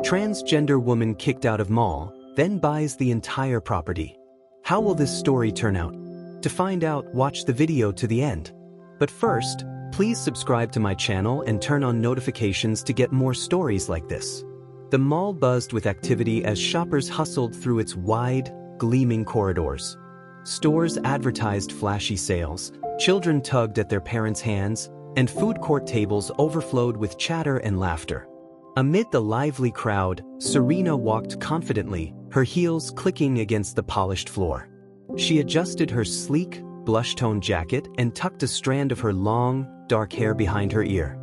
Transgender woman kicked out of mall, then buys the entire property. How will this story turn out? To find out, watch the video to the end. But first, please subscribe to my channel and turn on notifications to get more stories like this. The mall buzzed with activity as shoppers hustled through its wide, gleaming corridors. Stores advertised flashy sales, children tugged at their parents' hands, and food court tables overflowed with chatter and laughter. Amid the lively crowd, Serena walked confidently, her heels clicking against the polished floor. She adjusted her sleek, blush-toned jacket and tucked a strand of her long, dark hair behind her ear.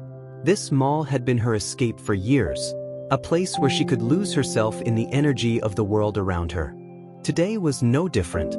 This mall had been her escape for years, a place where she could lose herself in the energy of the world around her. Today was no different.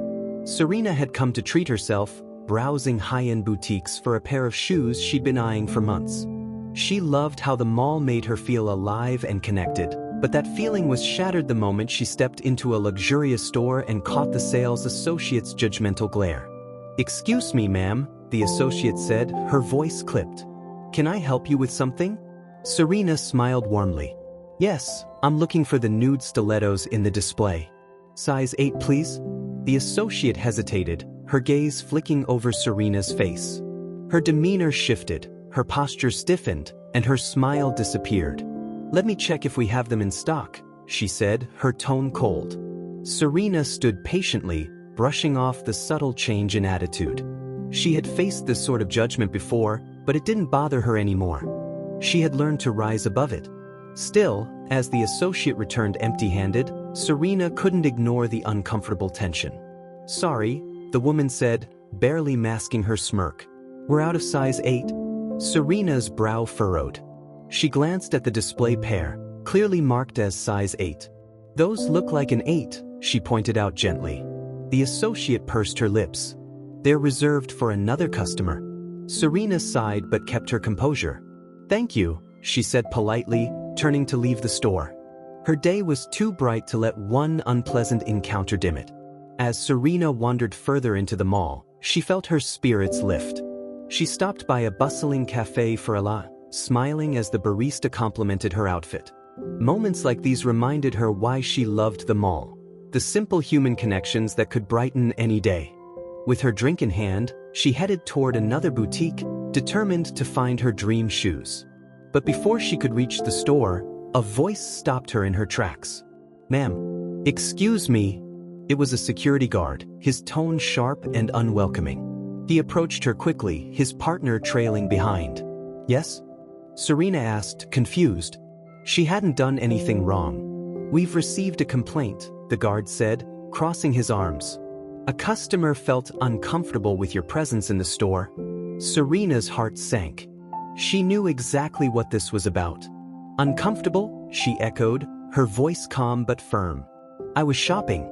Serena had come to treat herself, browsing high-end boutiques for a pair of shoes she'd been eyeing for months. She loved how the mall made her feel alive and connected, but that feeling was shattered the moment she stepped into a luxurious store and caught the sales associate's judgmental glare. "Excuse me, ma'am," the associate said, her voice clipped. "Can I help you with something?" Serena smiled warmly. "Yes, I'm looking for the nude stilettos in the display. Size 8, please." The associate hesitated, her gaze flicking over Serena's face. Her demeanor shifted, her posture stiffened, and her smile disappeared. "Let me check if we have them in stock," she said, her tone cold. Serena stood patiently, brushing off the subtle change in attitude. She had faced this sort of judgment before, but it didn't bother her anymore. She had learned to rise above it. Still, as the associate returned empty-handed, Serena couldn't ignore the uncomfortable tension. "Sorry," the woman said, barely masking her smirk. "We're out of size 8. Serena's brow furrowed. She glanced at the display pair, clearly marked as size 8. "Those look like an 8, she pointed out gently. The associate pursed her lips. "They're reserved for another customer." Serena sighed but kept her composure. "Thank you," she said politely, turning to leave the store. Her day was too bright to let one unpleasant encounter dim it. As Serena wandered further into the mall, she felt her spirits lift. She stopped by a bustling cafe for a la, smiling as the barista complimented her outfit. Moments like these reminded her why she loved the mall, the simple human connections that could brighten any day. With her drink in hand, she headed toward another boutique, determined to find her dream shoes. But before she could reach the store, a voice stopped her in her tracks. "Ma'am." "Excuse me." It was a security guard, his tone sharp and unwelcoming. He approached her quickly, his partner trailing behind. "Yes?" Serena asked, confused. She hadn't done anything wrong. "We've received a complaint," the guard said, crossing his arms. "A customer felt uncomfortable with your presence in the store." Serena's heart sank. She knew exactly what this was about. "Uncomfortable?" she echoed, her voice calm but firm. "I was shopping.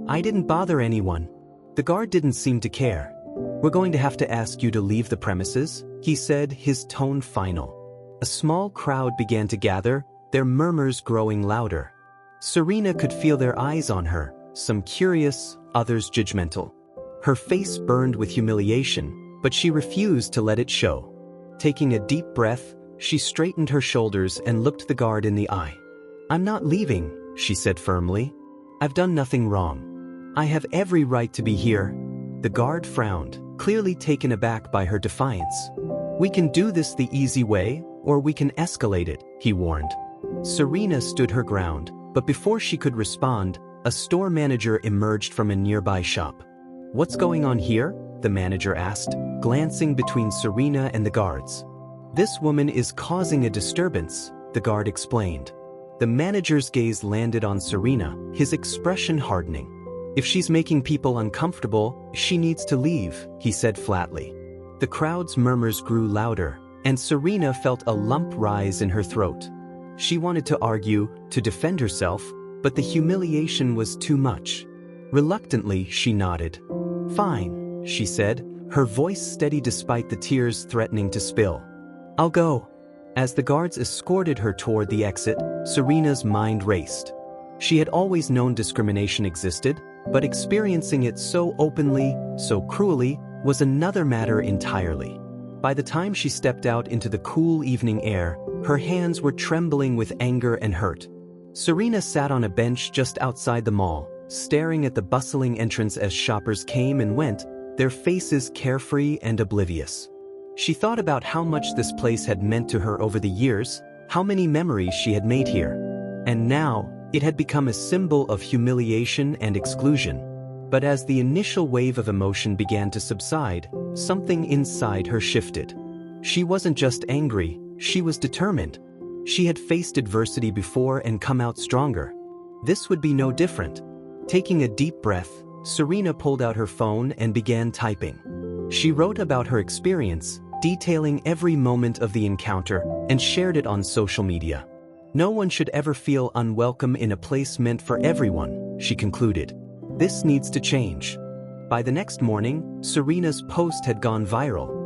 I didn't bother anyone." The guard didn't seem to care. "We're going to have to ask you to leave the premises," he said, his tone final. A small crowd began to gather, their murmurs growing louder. Serena could feel their eyes on her, some curious, others judgmental. Her face burned with humiliation, but she refused to let it show. Taking a deep breath, she straightened her shoulders and looked the guard in the eye. "I'm not leaving," she said firmly. "I've done nothing wrong. I have every right to be here." The guard frowned, clearly taken aback by her defiance. "We can do this the easy way, or we can escalate it," he warned. Serena stood her ground, but before she could respond, a store manager emerged from a nearby shop. "What's going on here?" the manager asked, glancing between Serena and the guards. "This woman is causing a disturbance," the guard explained. The manager's gaze landed on Serena, his expression hardening. "If she's making people uncomfortable, she needs to leave," he said flatly. The crowd's murmurs grew louder, and Serena felt a lump rise in her throat. She wanted to argue, to defend herself, but the humiliation was too much. Reluctantly, she nodded. "Fine," she said, her voice steady despite the tears threatening to spill. "I'll go." As the guards escorted her toward the exit, Serena's mind raced. She had always known discrimination existed, but experiencing it so openly, so cruelly, was another matter entirely. By the time she stepped out into the cool evening air, her hands were trembling with anger and hurt. Serena sat on a bench just outside the mall, staring at the bustling entrance as shoppers came and went, their faces carefree and oblivious. She thought about how much this place had meant to her over the years, how many memories she had made here. And now, it had become a symbol of humiliation and exclusion. But as the initial wave of emotion began to subside, something inside her shifted. She wasn't just angry, she was determined. She had faced adversity before and come out stronger. This would be no different. Taking a deep breath, Serena pulled out her phone and began typing. She wrote about her experience, detailing every moment of the encounter, and shared it on social media. No one should ever feel unwelcome in a place meant for everyone, she concluded. This needs to change. By the next morning, Serena's post had gone viral.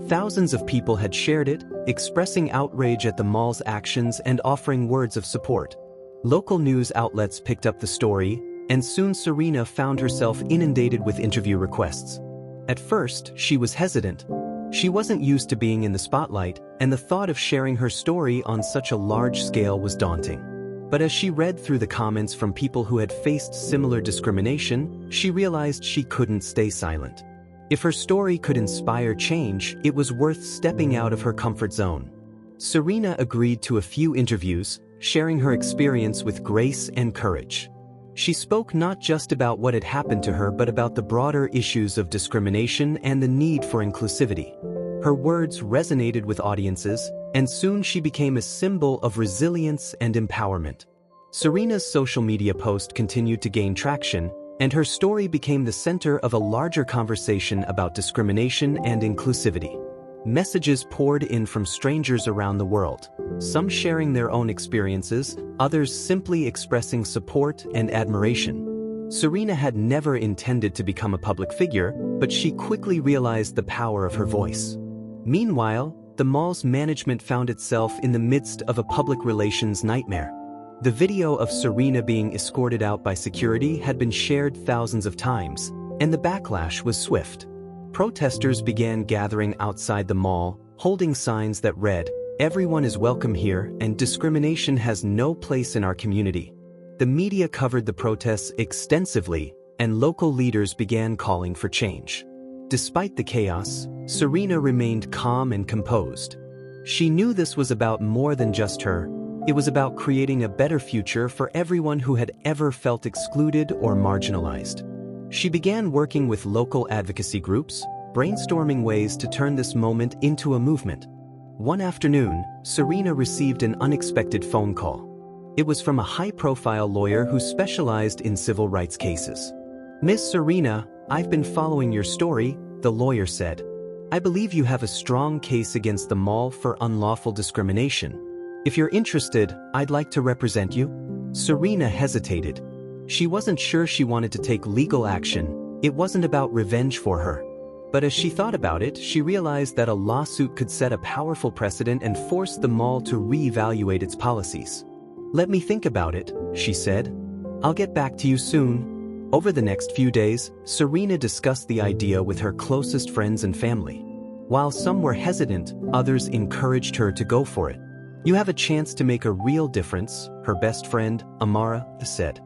Thousands of people had shared it, expressing outrage at the mall's actions and offering words of support. Local news outlets picked up the story, and soon Serena found herself inundated with interview requests. At first, she was hesitant. She wasn't used to being in the spotlight, and the thought of sharing her story on such a large scale was daunting. But as she read through the comments from people who had faced similar discrimination, she realized she couldn't stay silent. If her story could inspire change, it was worth stepping out of her comfort zone. Serena agreed to a few interviews, sharing her experience with grace and courage. She spoke not just about what had happened to her but about the broader issues of discrimination and the need for inclusivity. Her words resonated with audiences, and soon she became a symbol of resilience and empowerment. Serena's social media post continued to gain traction, and her story became the center of a larger conversation about discrimination and inclusivity. Messages poured in from strangers around the world, some sharing their own experiences, others simply expressing support and admiration. Serena had never intended to become a public figure, but she quickly realized the power of her voice. Meanwhile, the mall's management found itself in the midst of a public relations nightmare. The video of Serena being escorted out by security had been shared thousands of times, and the backlash was swift. Protesters began gathering outside the mall, holding signs that read, "Everyone is welcome here and discrimination has no place in our community." The media covered the protests extensively, and local leaders began calling for change. Despite the chaos, Serena remained calm and composed. She knew this was about more than just her. It was about creating a better future for everyone who had ever felt excluded or marginalized. She began working with local advocacy groups, brainstorming ways to turn this moment into a movement. One afternoon, Serena received an unexpected phone call. It was from a high-profile lawyer who specialized in civil rights cases. "Miss Serena, I've been following your story," the lawyer said. "I believe you have a strong case against the mall for unlawful discrimination. If you're interested, I'd like to represent you." Serena hesitated. She wasn't sure she wanted to take legal action. It wasn't about revenge for her. But as she thought about it, she realized that a lawsuit could set a powerful precedent and force the mall to reevaluate its policies. "Let me think about it," she said. "I'll get back to you soon." Over the next few days, Serena discussed the idea with her closest friends and family. While some were hesitant, others encouraged her to go for it. "You have a chance to make a real difference," her best friend, Amara, said.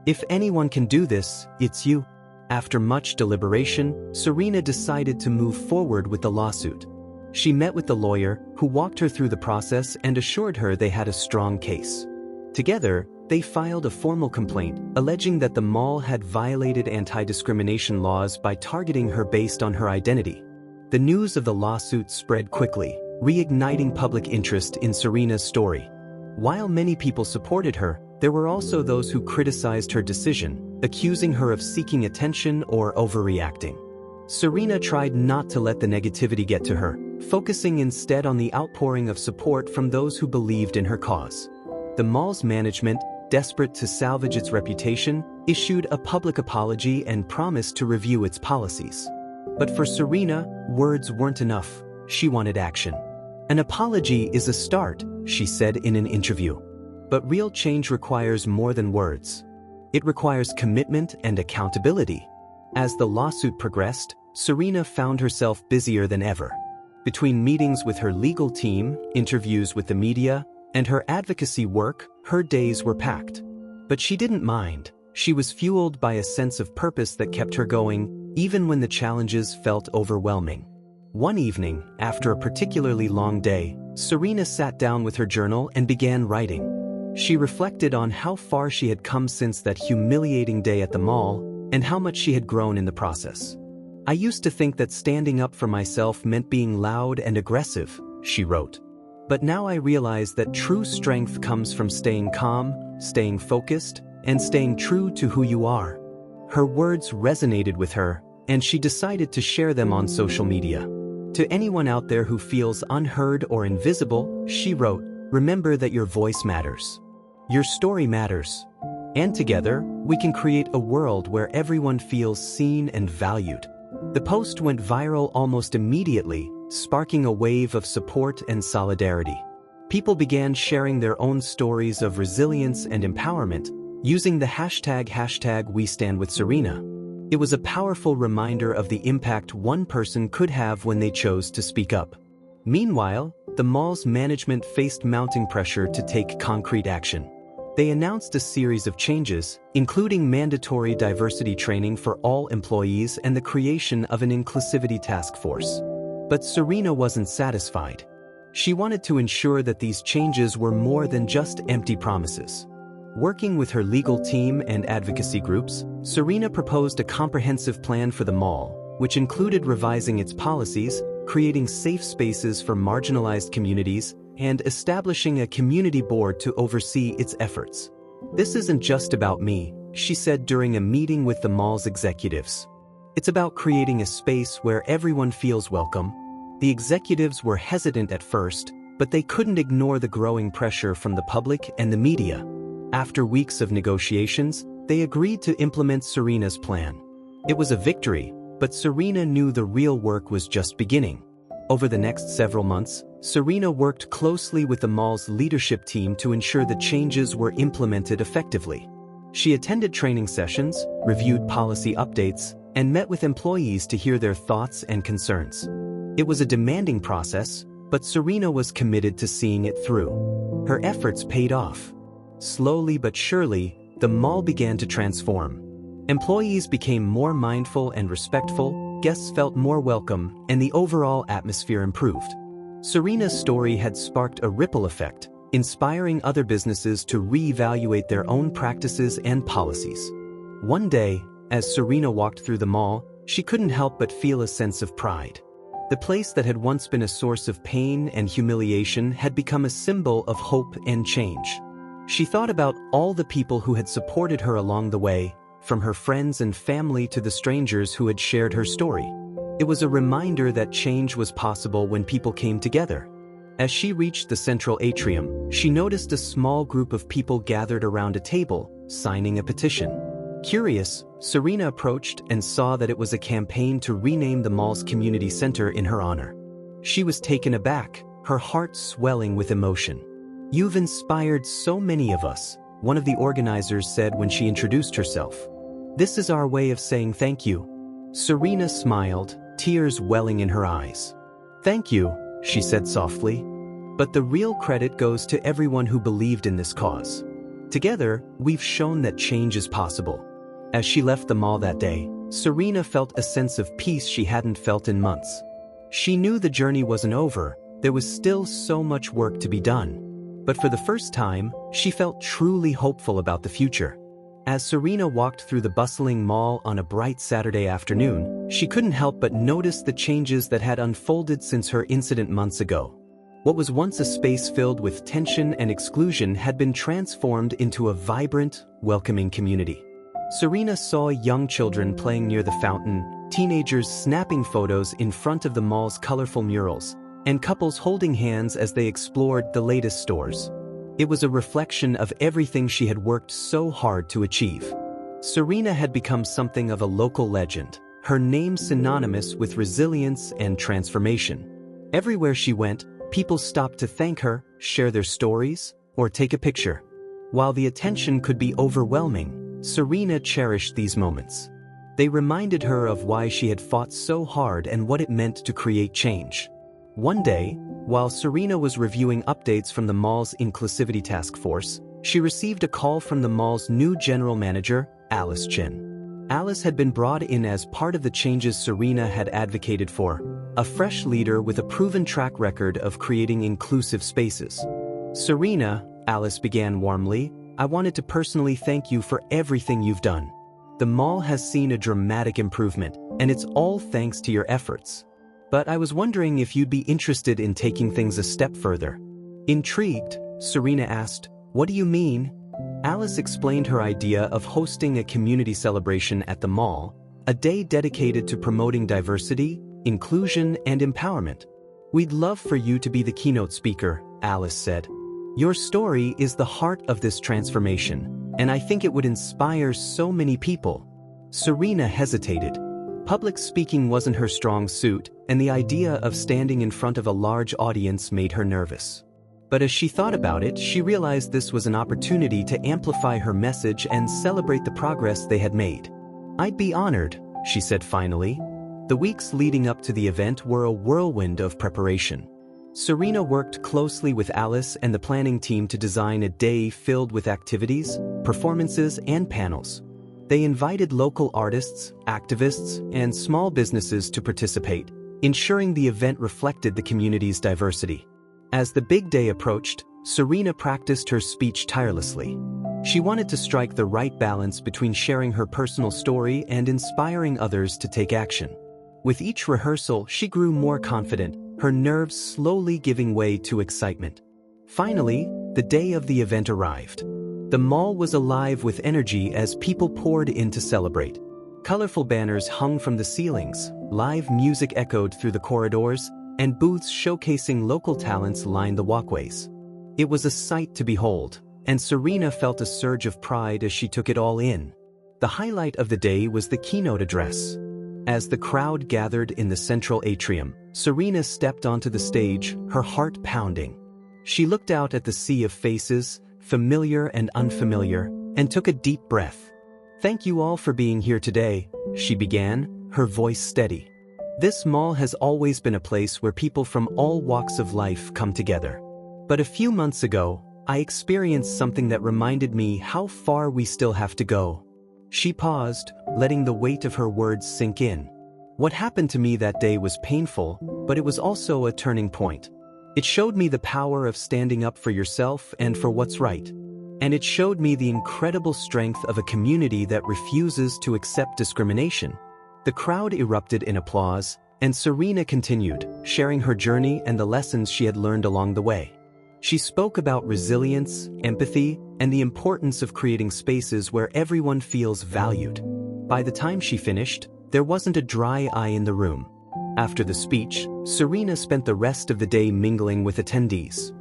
"If anyone can do this, it's you." After much deliberation, Serena decided to move forward with the lawsuit. She met with the lawyer, who walked her through the process and assured her they had a strong case. Together, they filed a formal complaint, alleging that the mall had violated anti-discrimination laws by targeting her based on her identity. The news of the lawsuit spread quickly, reigniting public interest in Serena's story. While many people supported her, there were also those who criticized her decision, accusing her of seeking attention or overreacting. Serena tried not to let the negativity get to her, focusing instead on the outpouring of support from those who believed in her cause. The mall's management, desperate to salvage its reputation, issued a public apology and promised to review its policies. But for Serena, words weren't enough. She wanted action. "An apology is a start," she said in an interview. But real change requires more than words. It requires commitment and accountability. As the lawsuit progressed, Serena found herself busier than ever. Between meetings with her legal team, interviews with the media, and her advocacy work, her days were packed. But she didn't mind. She was fueled by a sense of purpose that kept her going, even when the challenges felt overwhelming. One evening, after a particularly long day, Serena sat down with her journal and began writing. She reflected on how far she had come since that humiliating day at the mall, and how much she had grown in the process. "I used to think that standing up for myself meant being loud and aggressive," she wrote. "But now I realize that true strength comes from staying calm, staying focused, and staying true to who you are." Her words resonated with her, and she decided to share them on social media. To anyone out there who feels unheard or invisible, she wrote, "Remember that your voice matters. Your story matters. And together, we can create a world where everyone feels seen and valued." The post went viral almost immediately, sparking a wave of support and solidarity. People began sharing their own stories of resilience and empowerment, using the hashtag #WeStandWithSerena. It was a powerful reminder of the impact one person could have when they chose to speak up. Meanwhile, the mall's management faced mounting pressure to take concrete action. They announced a series of changes, including mandatory diversity training for all employees and the creation of an inclusivity task force. But Serena wasn't satisfied. She wanted to ensure that these changes were more than just empty promises. Working with her legal team and advocacy groups, Serena proposed a comprehensive plan for the mall, which included revising its policies, creating safe spaces for marginalized communities, and establishing a community board to oversee its efforts. "This isn't just about me," she said during a meeting with the mall's executives. "It's about creating a space where everyone feels welcome." The executives were hesitant at first, but they couldn't ignore the growing pressure from the public and the media. After weeks of negotiations, they agreed to implement Serena's plan. It was a victory, but Serena knew the real work was just beginning. Over the next several months, Serena worked closely with the mall's leadership team to ensure the changes were implemented effectively. She attended training sessions, reviewed policy updates, and met with employees to hear their thoughts and concerns. It was a demanding process, but Serena was committed to seeing it through. Her efforts paid off. Slowly but surely, the mall began to transform. Employees became more mindful and respectful, guests felt more welcome, and the overall atmosphere improved. Serena's story had sparked a ripple effect, inspiring other businesses to reevaluate their own practices and policies. One day, as Serena walked through the mall, she couldn't help but feel a sense of pride. The place that had once been a source of pain and humiliation had become a symbol of hope and change. She thought about all the people who had supported her along the way, from her friends and family to the strangers who had shared her story. It was a reminder that change was possible when people came together. As she reached the central atrium, she noticed a small group of people gathered around a table, signing a petition. Curious, Serena approached and saw that it was a campaign to rename the mall's community center in her honor. She was taken aback, her heart swelling with emotion. "You've inspired so many of us," one of the organizers said when she introduced herself. "This is our way of saying thank you." Serena smiled, tears welling in her eyes. "Thank you," she said softly. "But the real credit goes to everyone who believed in this cause. Together, we've shown that change is possible." As she left the mall that day, Serena felt a sense of peace she hadn't felt in months. She knew the journey wasn't over, there was still so much work to be done. But for the first time, she felt truly hopeful about the future. As Serena walked through the bustling mall on a bright Saturday afternoon, she couldn't help but notice the changes that had unfolded since her incident months ago. What was once a space filled with tension and exclusion had been transformed into a vibrant, welcoming community. Serena saw young children playing near the fountain, teenagers snapping photos in front of the mall's colorful murals, and couples holding hands as they explored the latest stores. It was a reflection of everything she had worked so hard to achieve. Serena had become something of a local legend, her name synonymous with resilience and transformation. Everywhere she went, people stopped to thank her, share their stories, or take a picture. While the attention could be overwhelming, Serena cherished these moments. They reminded her of why she had fought so hard and what it meant to create change. One day, While Serena was reviewing updates from the mall's inclusivity task force, she received a call from the mall's new general manager, Alice Chin. Alice had been brought in as part of the changes Serena had advocated for, a fresh leader with a proven track record of creating inclusive spaces. "Serena," Alice began warmly, "I wanted to personally thank you for everything you've done. The mall has seen a dramatic improvement, and it's all thanks to your efforts. But I was wondering if you'd be interested in taking things a step further." Intrigued, Serena asked, "What do you mean?" Alice explained her idea of hosting a community celebration at the mall, a day dedicated to promoting diversity, inclusion, and empowerment. "We'd love for you to be the keynote speaker," Alice said. "Your story is the heart of this transformation, and I think it would inspire so many people." Serena hesitated. Public speaking wasn't her strong suit, and the idea of standing in front of a large audience made her nervous. But as she thought about it, she realized this was an opportunity to amplify her message and celebrate the progress they had made. "I'd be honored," she said finally. The weeks leading up to the event were a whirlwind of preparation. Serena worked closely with Alice and the planning team to design a day filled with activities, performances, and panels. They invited local artists, activists, and small businesses to participate, ensuring the event reflected the community's diversity. As the big day approached, Serena practiced her speech tirelessly. She wanted to strike the right balance between sharing her personal story and inspiring others to take action. With each rehearsal, she grew more confident, her nerves slowly giving way to excitement. Finally, the day of the event arrived. The mall was alive with energy as people poured in to celebrate. Colorful banners hung from the ceilings, live music echoed through the corridors, and booths showcasing local talents lined the walkways. It was a sight to behold, and Serena felt a surge of pride as she took it all in. The highlight of the day was the keynote address. As the crowd gathered in the central atrium, Serena stepped onto the stage, her heart pounding. She looked out at the sea of faces, familiar and unfamiliar, and took a deep breath. "Thank you all for being here today," she began, her voice steady. "This mall has always been a place where people from all walks of life come together. But a few months ago, I experienced something that reminded me how far we still have to go." She paused, letting the weight of her words sink in. "What happened to me that day was painful, but it was also a turning point. It showed me the power of standing up for yourself and for what's right. And it showed me the incredible strength of a community that refuses to accept discrimination." The crowd erupted in applause, and Serena continued, sharing her journey and the lessons she had learned along the way. She spoke about resilience, empathy, and the importance of creating spaces where everyone feels valued. By the time she finished, there wasn't a dry eye in the room. After the speech, Serena spent the rest of the day mingling with attendees.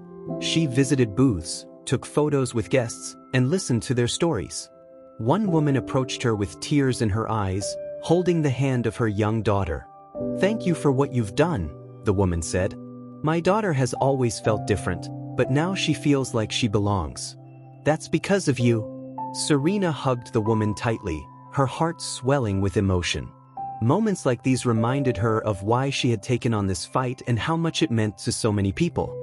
She visited booths, took photos with guests, and listened to their stories. One woman approached her with tears in her eyes, holding the hand of her young daughter. "Thank you for what you've done," the woman said. "My daughter has always felt different, but now she feels like she belongs. That's because of you." Serena hugged the woman tightly, her heart swelling with emotion. Moments like these reminded her of why she had taken on this fight and how much it meant to so many people.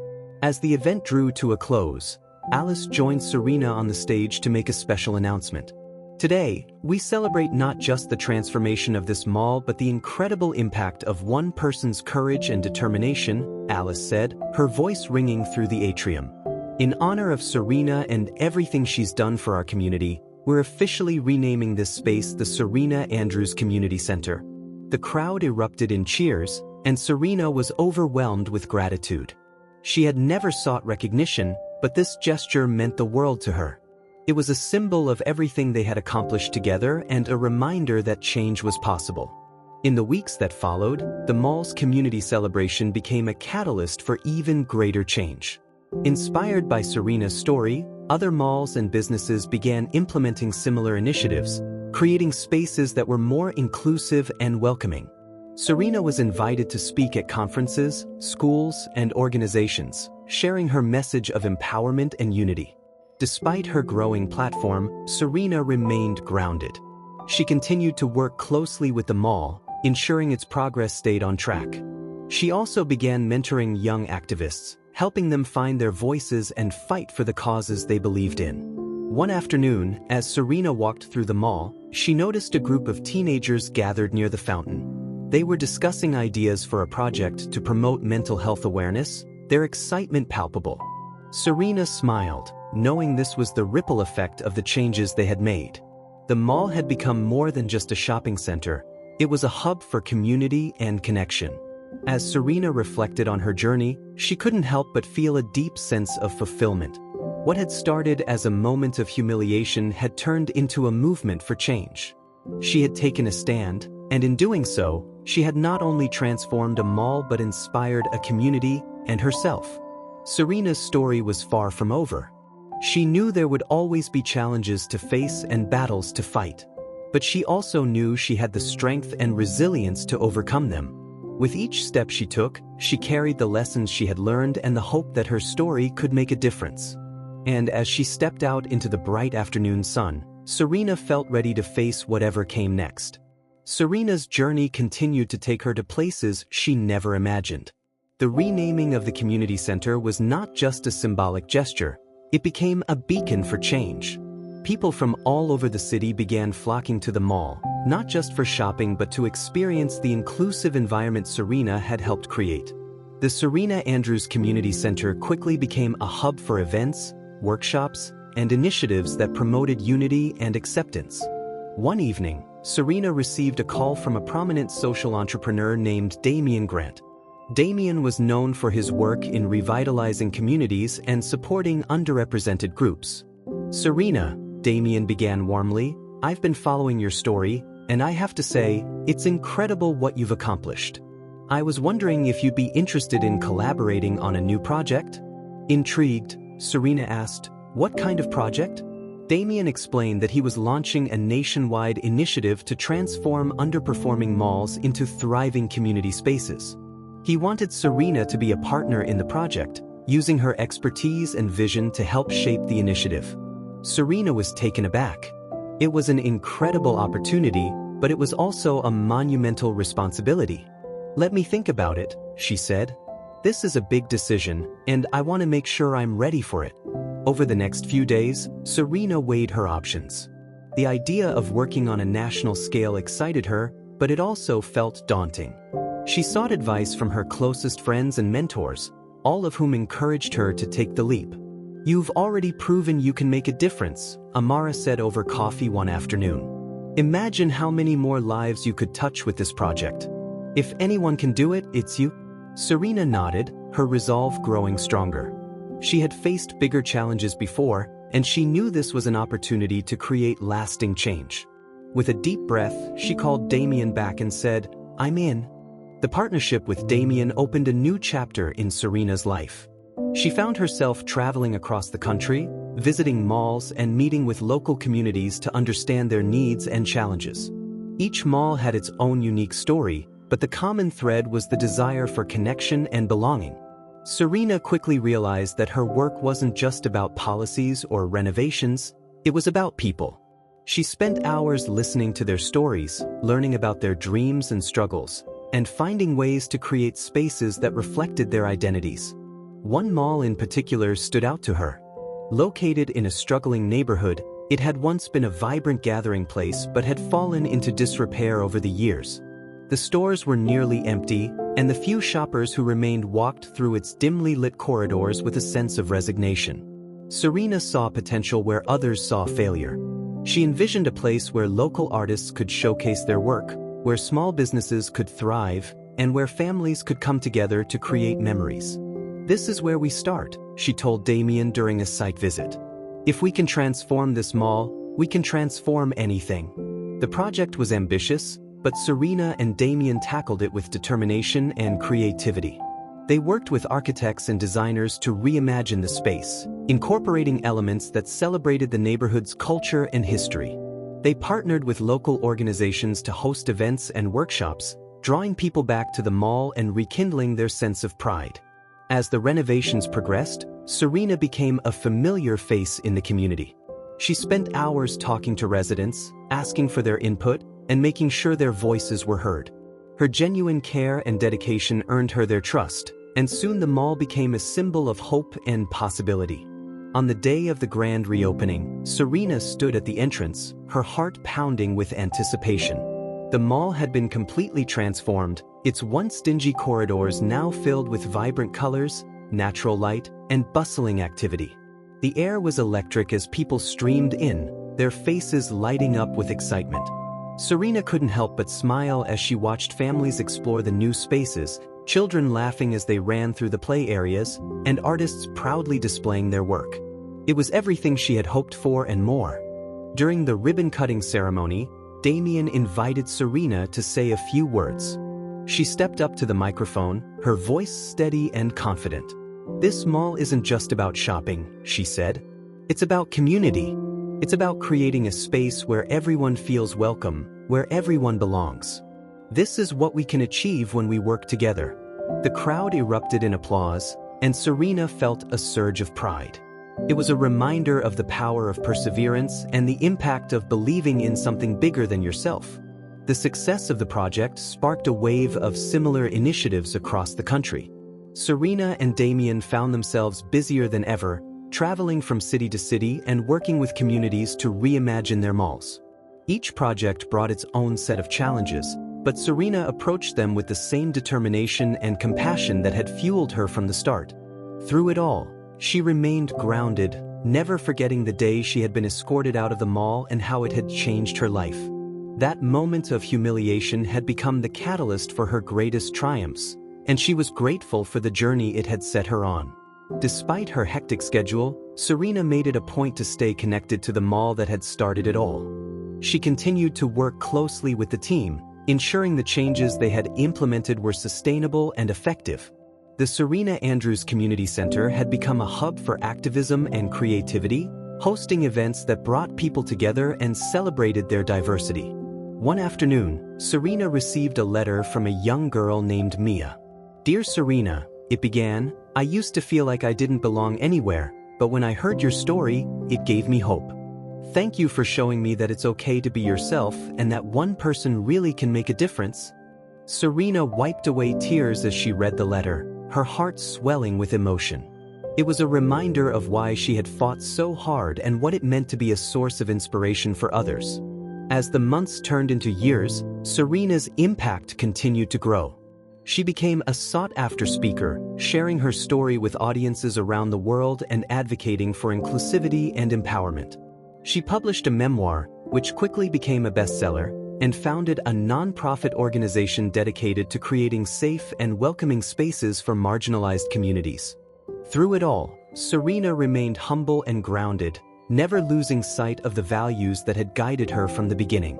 As the event drew to a close, Alice joined Serena on the stage to make a special announcement. "Today, we celebrate not just the transformation of this mall but the incredible impact of one person's courage and determination," Alice said, her voice ringing through the atrium. "In honor of Serena and everything she's done for our community, we're officially renaming this space the Serena Andrews Community Center." The crowd erupted in cheers, and Serena was overwhelmed with gratitude. She had never sought recognition, but this gesture meant the world to her. It was a symbol of everything they had accomplished together and a reminder that change was possible. In the weeks that followed, the mall's community celebration became a catalyst for even greater change. Inspired by Serena's story, other malls and businesses began implementing similar initiatives, creating spaces that were more inclusive and welcoming. Serena was invited to speak at conferences, schools, and organizations, sharing her message of empowerment and unity. Despite her growing platform, Serena remained grounded. She continued to work closely with the mall, ensuring its progress stayed on track. She also began mentoring young activists, helping them find their voices and fight for the causes they believed in. One afternoon, as Serena walked through the mall, she noticed a group of teenagers gathered near the fountain. They were discussing ideas for a project to promote mental health awareness, their excitement palpable. Serena smiled, knowing this was the ripple effect of the changes they had made. The mall had become more than just a shopping center. It was a hub for community and connection. As Serena reflected on her journey, she couldn't help but feel a deep sense of fulfillment. What had started as a moment of humiliation had turned into a movement for change. She had taken a stand, and in doing so, she had not only transformed a mall but inspired a community and herself. Serena's story was far from over. She knew there would always be challenges to face and battles to fight. But she also knew she had the strength and resilience to overcome them. With each step she took, she carried the lessons she had learned and the hope that her story could make a difference. And as she stepped out into the bright afternoon sun, Serena felt ready to face whatever came next. Serena's journey continued to take her to places she never imagined. The renaming of the community center was not just a symbolic gesture, it became a beacon for change. People from all over the city began flocking to the mall, not just for shopping but to experience the inclusive environment Serena had helped create. The Serena Andrews Community Center quickly became a hub for events, workshops, and initiatives that promoted unity and acceptance. One evening, Serena received a call from a prominent social entrepreneur named Damian Grant. Damian was known for his work in revitalizing communities and supporting underrepresented groups. "Serena," Damian began warmly, "I've been following your story, and I have to say, it's incredible what you've accomplished. I was wondering if you'd be interested in collaborating on a new project?" Intrigued, Serena asked, "What kind of project?" Damian explained that he was launching a nationwide initiative to transform underperforming malls into thriving community spaces. He wanted Serena to be a partner in the project, using her expertise and vision to help shape the initiative. Serena was taken aback. It was an incredible opportunity, but it was also a monumental responsibility. "Let me think about it," she said. "This is a big decision, and I want to make sure I'm ready for it." Over the next few days, Serena weighed her options. The idea of working on a national scale excited her, but it also felt daunting. She sought advice from her closest friends and mentors, all of whom encouraged her to take the leap. "You've already proven you can make a difference," Amara said over coffee one afternoon. "Imagine how many more lives you could touch with this project. If anyone can do it, it's you." Serena nodded, her resolve growing stronger. She had faced bigger challenges before, and she knew this was an opportunity to create lasting change. With a deep breath, she called Damian back and said, "I'm in." The partnership with Damian opened a new chapter in Serena's life. She found herself traveling across the country, visiting malls and meeting with local communities to understand their needs and challenges. Each mall had its own unique story, but the common thread was the desire for connection and belonging. Serena quickly realized that her work wasn't just about policies or renovations, it was about people. She spent hours listening to their stories, learning about their dreams and struggles, and finding ways to create spaces that reflected their identities. One mall in particular stood out to her. Located in a struggling neighborhood, it had once been a vibrant gathering place but had fallen into disrepair over the years. The stores were nearly empty, and the few shoppers who remained walked through its dimly lit corridors with a sense of resignation. Serena saw potential where others saw failure. She envisioned a place where local artists could showcase their work, where small businesses could thrive, and where families could come together to create memories. "This is where we start," she told Damian during a site visit. "If we can transform this mall, we can transform anything." The project was ambitious, but Serena and Damian tackled it with determination and creativity. They worked with architects and designers to reimagine the space, incorporating elements that celebrated the neighborhood's culture and history. They partnered with local organizations to host events and workshops, drawing people back to the mall and rekindling their sense of pride. As the renovations progressed, Serena became a familiar face in the community. She spent hours talking to residents, asking for their input, and making sure their voices were heard. Her genuine care and dedication earned her their trust, and soon the mall became a symbol of hope and possibility. On the day of the grand reopening, Serena stood at the entrance, her heart pounding with anticipation. The mall had been completely transformed, its once dingy corridors now filled with vibrant colors, natural light, and bustling activity. The air was electric as people streamed in, their faces lighting up with excitement. Serena couldn't help but smile as she watched families explore the new spaces, children laughing as they ran through the play areas, and artists proudly displaying their work. It was everything she had hoped for and more. During the ribbon-cutting ceremony, Damien invited Serena to say a few words. She stepped up to the microphone, her voice steady and confident. "This mall isn't just about shopping," she said. "It's about community. It's about creating a space where everyone feels welcome, where everyone belongs. This is what we can achieve when we work together." The crowd erupted in applause, and Serena felt a surge of pride. It was a reminder of the power of perseverance and the impact of believing in something bigger than yourself. The success of the project sparked a wave of similar initiatives across the country. Serena and Damien found themselves busier than ever, traveling from city to city and working with communities to reimagine their malls. Each project brought its own set of challenges, but Serena approached them with the same determination and compassion that had fueled her from the start. Through it all, she remained grounded, never forgetting the day she had been escorted out of the mall and how it had changed her life. That moment of humiliation had become the catalyst for her greatest triumphs, and she was grateful for the journey it had set her on. Despite her hectic schedule, Serena made it a point to stay connected to the mall that had started it all. She continued to work closely with the team, ensuring the changes they had implemented were sustainable and effective. The Serena Andrews Community Center had become a hub for activism and creativity, hosting events that brought people together and celebrated their diversity. One afternoon, Serena received a letter from a young girl named Mia. "Dear Serena," it began, "I used to feel like I didn't belong anywhere, but when I heard your story, it gave me hope. Thank you for showing me that it's okay to be yourself and that one person really can make a difference." Serena wiped away tears as she read the letter, her heart swelling with emotion. It was a reminder of why she had fought so hard and what it meant to be a source of inspiration for others. As the months turned into years, Serena's impact continued to grow. She became a sought-after speaker, sharing her story with audiences around the world and advocating for inclusivity and empowerment. She published a memoir, which quickly became a bestseller, and founded a non-profit organization dedicated to creating safe and welcoming spaces for marginalized communities. Through it all, Serena remained humble and grounded, never losing sight of the values that had guided her from the beginning.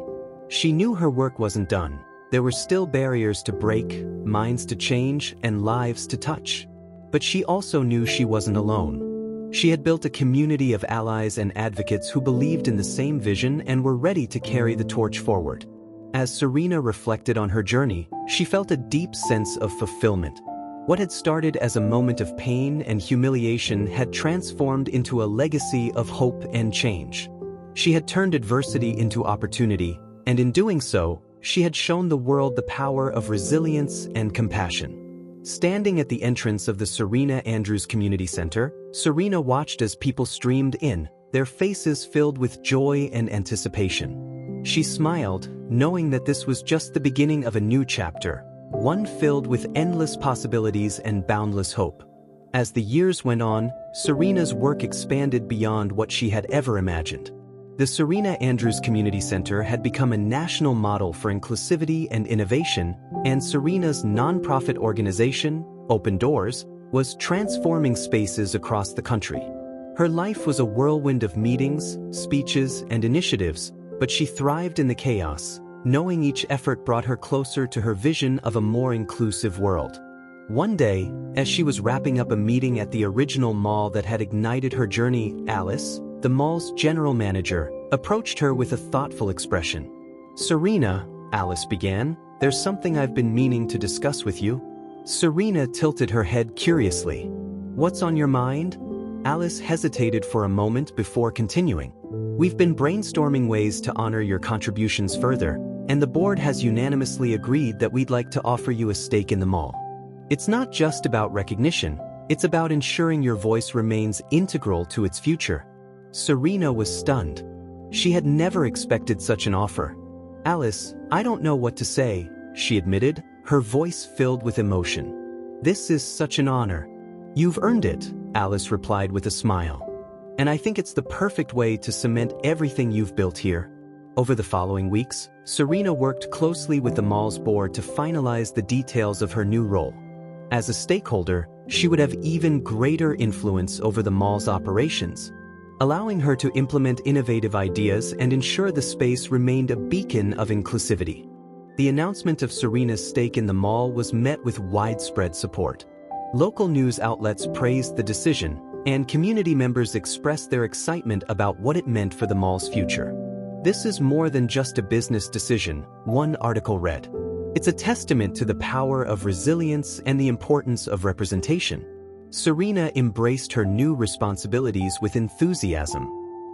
She knew her work wasn't done. There were still barriers to break, minds to change, and lives to touch. But she also knew she wasn't alone. She had built a community of allies and advocates who believed in the same vision and were ready to carry the torch forward. As Serena reflected on her journey, she felt a deep sense of fulfillment. What had started as a moment of pain and humiliation had transformed into a legacy of hope and change. She had turned adversity into opportunity, and in doing so, she had shown the world the power of resilience and compassion. Standing at the entrance of the Serena Andrews Community Center, Serena watched as people streamed in, their faces filled with joy and anticipation. She smiled, knowing that this was just the beginning of a new chapter, one filled with endless possibilities and boundless hope. As the years went on, Serena's work expanded beyond what she had ever imagined. The Serena Andrews Community Center had become a national model for inclusivity and innovation, and Serena's nonprofit organization, Open Doors, was transforming spaces across the country. Her life was a whirlwind of meetings, speeches, and initiatives, but she thrived in the chaos, knowing each effort brought her closer to her vision of a more inclusive world. One day, as she was wrapping up a meeting at the original mall that had ignited her journey, Alice, the mall's general manager, approached her with a thoughtful expression. "Serena," Alice began, "there's something I've been meaning to discuss with you." Serena tilted her head curiously. "What's on your mind?" Alice hesitated for a moment before continuing. "We've been brainstorming ways to honor your contributions further, and the board has unanimously agreed that we'd like to offer you a stake in the mall. It's not just about recognition, it's about ensuring your voice remains integral to its future." Serena was stunned. She had never expected such an offer. "Alice, I don't know what to say," she admitted, her voice filled with emotion. "This is such an honor." "You've earned it," Alice replied with a smile. "And I think it's the perfect way to cement everything you've built here." Over the following weeks, Serena worked closely with the mall's board to finalize the details of her new role. As a stakeholder, she would have even greater influence over the mall's operations, allowing her to implement innovative ideas and ensure the space remained a beacon of inclusivity. The announcement of Serena's stake in the mall was met with widespread support. Local news outlets praised the decision, and community members expressed their excitement about what it meant for the mall's future. "This is more than just a business decision," one article read. "It's a testament to the power of resilience and the importance of representation." Serena embraced her new responsibilities with enthusiasm.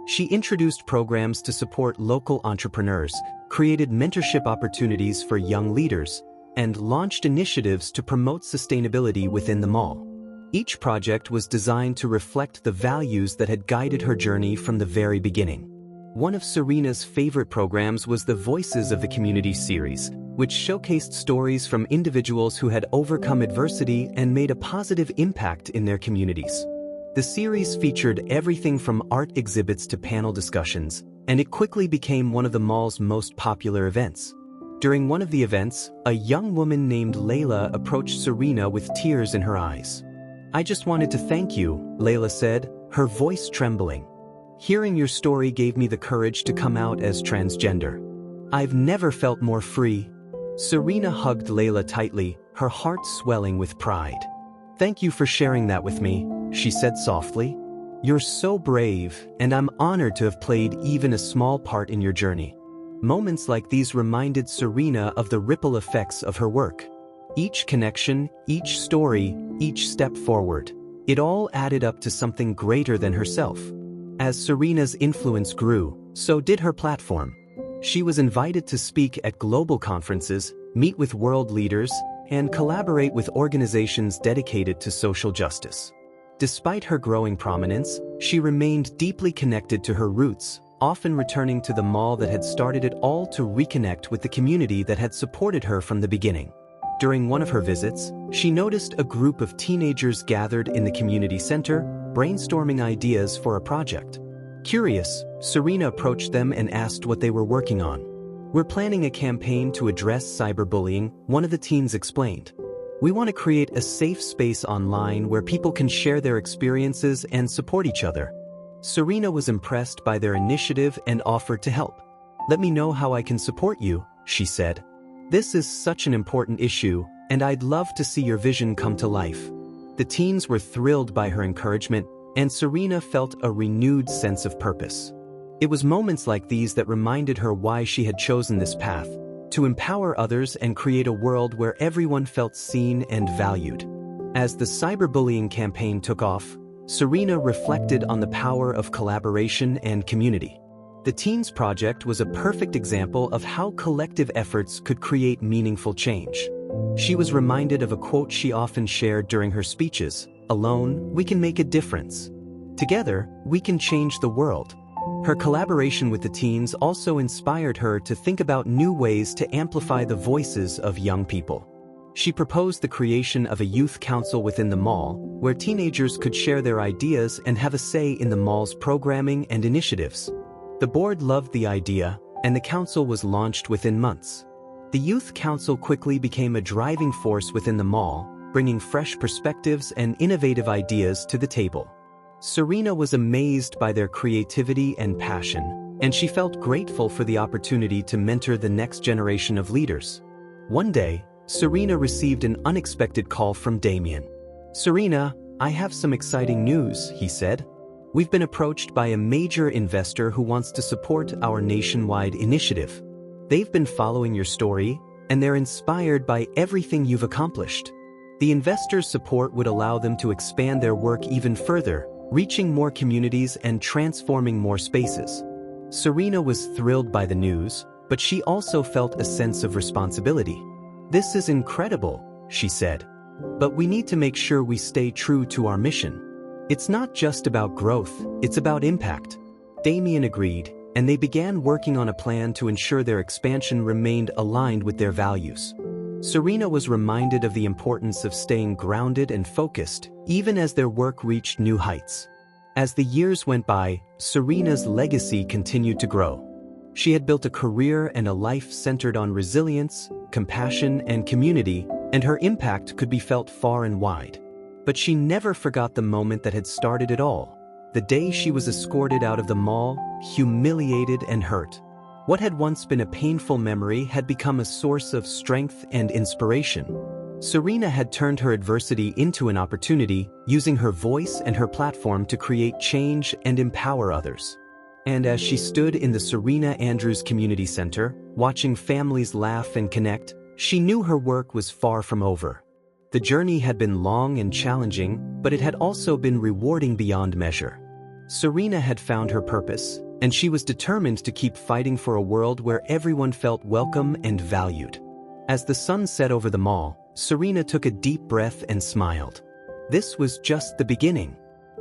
She introduced programs to support local entrepreneurs, created mentorship opportunities for young leaders, and launched initiatives to promote sustainability within the mall. Each project was designed to reflect the values that had guided her journey from the very beginning. One of Serena's favorite programs was the Voices of the Community series, which showcased stories from individuals who had overcome adversity and made a positive impact in their communities. The series featured everything from art exhibits to panel discussions, and it quickly became one of the mall's most popular events. During one of the events, a young woman named Layla approached Serena with tears in her eyes. "I just wanted to thank you," Layla said, her voice trembling. "Hearing your story gave me the courage to come out as transgender. I've never felt more free." Serena hugged Layla tightly, her heart swelling with pride. "Thank you for sharing that with me," she said softly. "You're so brave, and I'm honored to have played even a small part in your journey." Moments like these reminded Serena of the ripple effects of her work. Each connection, each story, each step forward, it all added up to something greater than herself. As Serena's influence grew, so did her platform. She was invited to speak at global conferences, meet with world leaders, and collaborate with organizations dedicated to social justice. Despite her growing prominence, she remained deeply connected to her roots, often returning to the mall that had started it all to reconnect with the community that had supported her from the beginning. During one of her visits, she noticed a group of teenagers gathered in the community center, brainstorming ideas for a project. Curious, Serena approached them and asked what they were working on. "We're planning a campaign to address cyberbullying," one of the teens explained. "We want to create a safe space online where people can share their experiences and support each other." Serena was impressed by their initiative and offered to help. "Let me know how I can support you," she said. "This is such an important issue, and I'd love to see your vision come to life." The teens were thrilled by her encouragement, and Serena felt a renewed sense of purpose. It was moments like these that reminded her why she had chosen this path: to empower others and create a world where everyone felt seen and valued. As the cyberbullying campaign took off, Serena reflected on the power of collaboration and community. The Teens Project was a perfect example of how collective efforts could create meaningful change. She was reminded of a quote she often shared during her speeches: "Alone, we can make a difference. Together, we can change the world." Her collaboration with the teens also inspired her to think about new ways to amplify the voices of young people. She proposed the creation of a youth council within the mall, where teenagers could share their ideas and have a say in the mall's programming and initiatives. The board loved the idea, and the council was launched within months. The youth council quickly became a driving force within the mall, bringing fresh perspectives and innovative ideas to the table. Serena was amazed by their creativity and passion, and she felt grateful for the opportunity to mentor the next generation of leaders. One day, Serena received an unexpected call from Damien. "Serena, I have some exciting news," he said. "We've been approached by a major investor who wants to support our nationwide initiative. They've been following your story, and they're inspired by everything you've accomplished. The investor's support would allow them to expand their work even further, reaching more communities and transforming more spaces." Serena was thrilled by the news, but she also felt a sense of responsibility. "This is incredible," she said. "But we need to make sure we stay true to our mission. It's not just about growth, it's about impact." Damien agreed, and they began working on a plan to ensure their expansion remained aligned with their values. Serena was reminded of the importance of staying grounded and focused, even as their work reached new heights. As the years went by, Serena's legacy continued to grow. She had built a career and a life centered on resilience, compassion, and community, and her impact could be felt far and wide. But she never forgot the moment that had started it all, the day she was escorted out of the mall, humiliated and hurt. What had once been a painful memory had become a source of strength and inspiration. Serena had turned her adversity into an opportunity, using her voice and her platform to create change and empower others. And as she stood in the Serena Andrews Community Center, watching families laugh and connect, she knew her work was far from over. The journey had been long and challenging, but it had also been rewarding beyond measure. Serena had found her purpose, and she was determined to keep fighting for a world where everyone felt welcome and valued. As the sun set over the mall, Serena took a deep breath and smiled. This was just the beginning.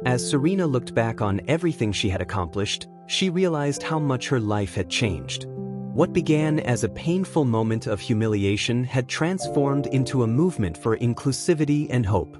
As Serena looked back on everything she had accomplished, she realized how much her life had changed. What began as a painful moment of humiliation had transformed into a movement for inclusivity and hope.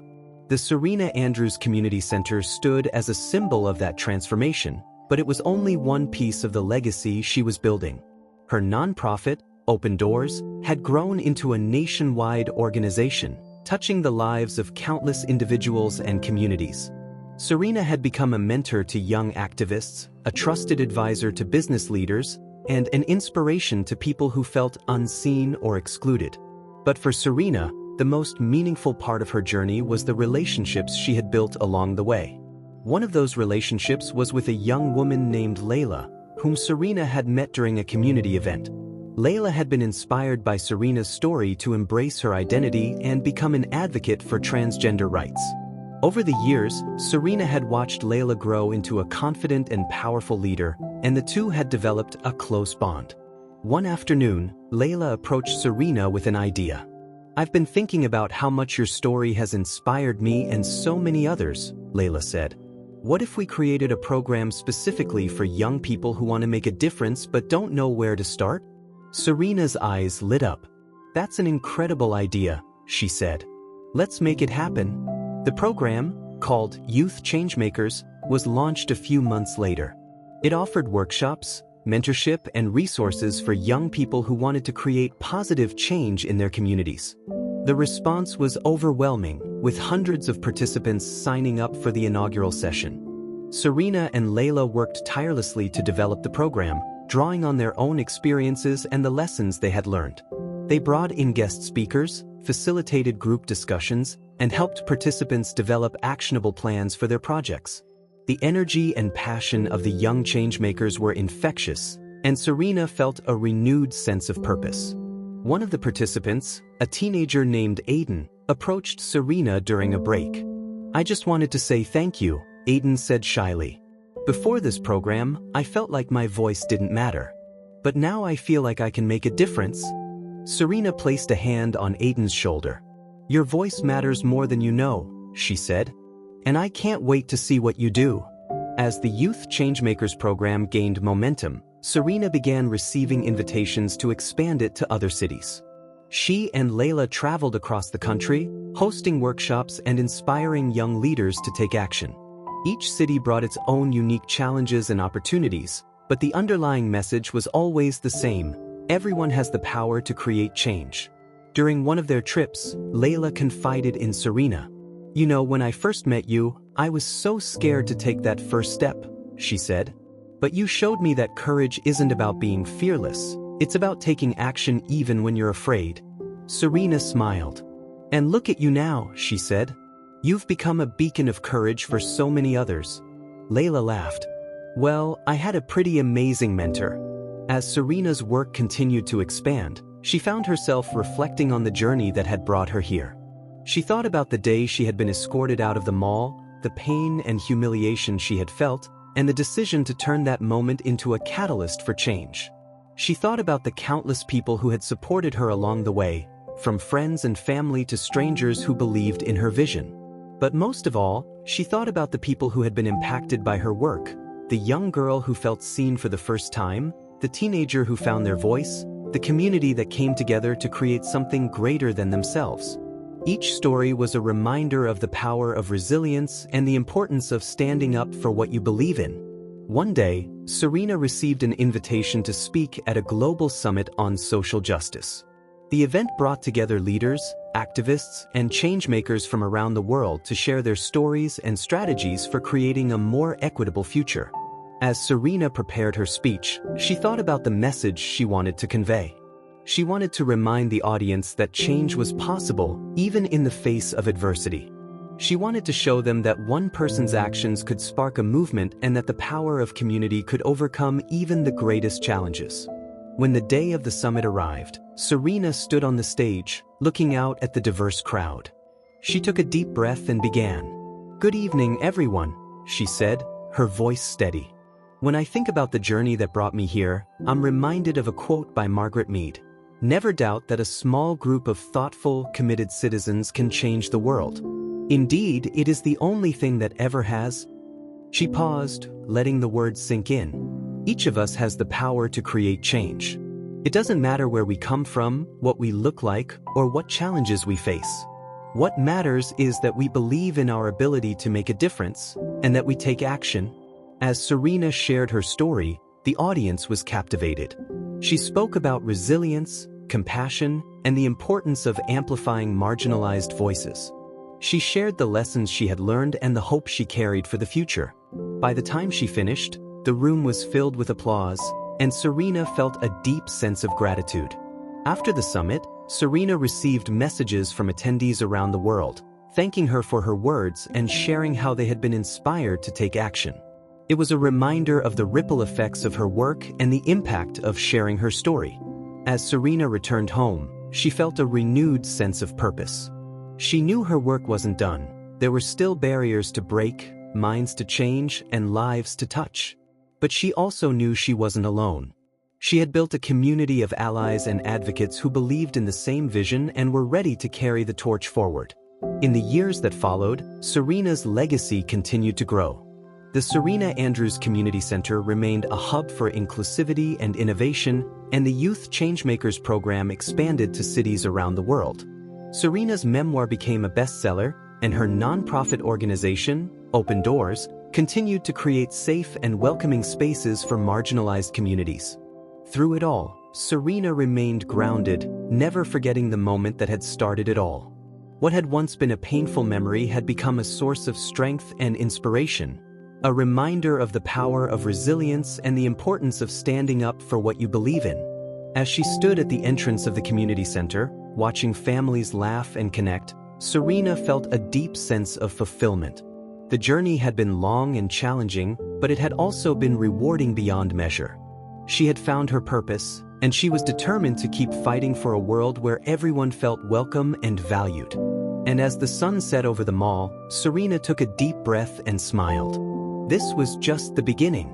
The Serena Andrews Community Center stood as a symbol of that transformation, but it was only one piece of the legacy she was building. Her nonprofit, Open Doors, had grown into a nationwide organization, touching the lives of countless individuals and communities. Serena had become a mentor to young activists, a trusted advisor to business leaders, and an inspiration to people who felt unseen or excluded. But for Serena, the most meaningful part of her journey was the relationships she had built along the way. One of those relationships was with a young woman named Layla, whom Serena had met during a community event. Layla had been inspired by Serena's story to embrace her identity and become an advocate for transgender rights. Over the years, Serena had watched Layla grow into a confident and powerful leader, and the two had developed a close bond. One afternoon, Layla approached Serena with an idea. "I've been thinking about how much your story has inspired me and so many others," Layla said. "What if we created a program specifically for young people who want to make a difference but don't know where to start?" Serena's eyes lit up. "That's an incredible idea," she said. "Let's make it happen." The program, called Youth Changemakers, was launched a few months later. It offered workshops, mentorship, and resources for young people who wanted to create positive change in their communities. The response was overwhelming, with hundreds of participants signing up for the inaugural session. Serena and Layla worked tirelessly to develop the program, drawing on their own experiences and the lessons they had learned. They brought in guest speakers, facilitated group discussions, and helped participants develop actionable plans for their projects. The energy and passion of the young changemakers were infectious, and Serena felt a renewed sense of purpose. One of the participants, a teenager named Aiden, approached Serena during a break. "I just wanted to say thank you," Aiden said shyly. "Before this program, I felt like my voice didn't matter. But now I feel like I can make a difference." Serena placed a hand on Aiden's shoulder. "Your voice matters more than you know," she said. "And I can't wait to see what you do." As the Youth Changemakers program gained momentum, Serena began receiving invitations to expand it to other cities. She and Layla traveled across the country, hosting workshops and inspiring young leaders to take action. Each city brought its own unique challenges and opportunities, but the underlying message was always the same: everyone has the power to create change. During one of their trips, Layla confided in Serena. "You know, when I first met you, I was so scared to take that first step," she said. "But you showed me that courage isn't about being fearless, it's about taking action even when you're afraid." Serena smiled. "And look at you now," she said. "You've become a beacon of courage for so many others." Layla laughed. "Well, I had a pretty amazing mentor." As Serena's work continued to expand, she found herself reflecting on the journey that had brought her here. She thought about the day she had been escorted out of the mall, the pain and humiliation she had felt, and the decision to turn that moment into a catalyst for change. She thought about the countless people who had supported her along the way, from friends and family to strangers who believed in her vision. But most of all, she thought about the people who had been impacted by her work, the young girl who felt seen for the first time, the teenager who found their voice, the community that came together to create something greater than themselves. Each story was a reminder of the power of resilience and the importance of standing up for what you believe in. One day, Serena received an invitation to speak at a global summit on social justice. The event brought together leaders, activists, and changemakers from around the world to share their stories and strategies for creating a more equitable future. As Serena prepared her speech, she thought about the message she wanted to convey. She wanted to remind the audience that change was possible even in the face of adversity. She wanted to show them that one person's actions could spark a movement and that the power of community could overcome even the greatest challenges. When the day of the summit arrived, Serena stood on the stage, looking out at the diverse crowd. She took a deep breath and began. "Good evening, everyone," she said, her voice steady. "When I think about the journey that brought me here, I'm reminded of a quote by Margaret Mead. Never doubt that a small group of thoughtful, committed citizens can change the world. Indeed, it is the only thing that ever has." She paused, letting the words sink in. Each of us has the power to create change. It doesn't matter where we come from, what we look like, or what challenges we face. What matters is that we believe in our ability to make a difference, and that we take action. As Serena shared her story, the audience was captivated. She spoke about resilience, compassion, and the importance of amplifying marginalized voices. She shared the lessons she had learned and the hope she carried for the future. By the time she finished, the room was filled with applause, and Serena felt a deep sense of gratitude. After the summit, Serena received messages from attendees around the world, thanking her for her words and sharing how they had been inspired to take action. It was a reminder of the ripple effects of her work and the impact of sharing her story. As Serena returned home, she felt a renewed sense of purpose. She knew her work wasn't done. There were still barriers to break, minds to change, and lives to touch. But she also knew she wasn't alone. She had built a community of allies and advocates who believed in the same vision and were ready to carry the torch forward. In the years that followed, Serena's legacy continued to grow. The Serena Andrews Community Center remained a hub for inclusivity and innovation, and the Youth Changemakers program expanded to cities around the world. Serena's memoir became a bestseller, and her nonprofit organization, Open Doors, continued to create safe and welcoming spaces for marginalized communities. Through it all, Serena remained grounded, never forgetting the moment that had started it all. What had once been a painful memory had become a source of strength and inspiration, a reminder of the power of resilience and the importance of standing up for what you believe in. As she stood at the entrance of the community center, watching families laugh and connect, Serena felt a deep sense of fulfillment. The journey had been long and challenging, but it had also been rewarding beyond measure. She had found her purpose, and she was determined to keep fighting for a world where everyone felt welcome and valued. And as the sun set over the mall, Serena took a deep breath and smiled. This was just the beginning.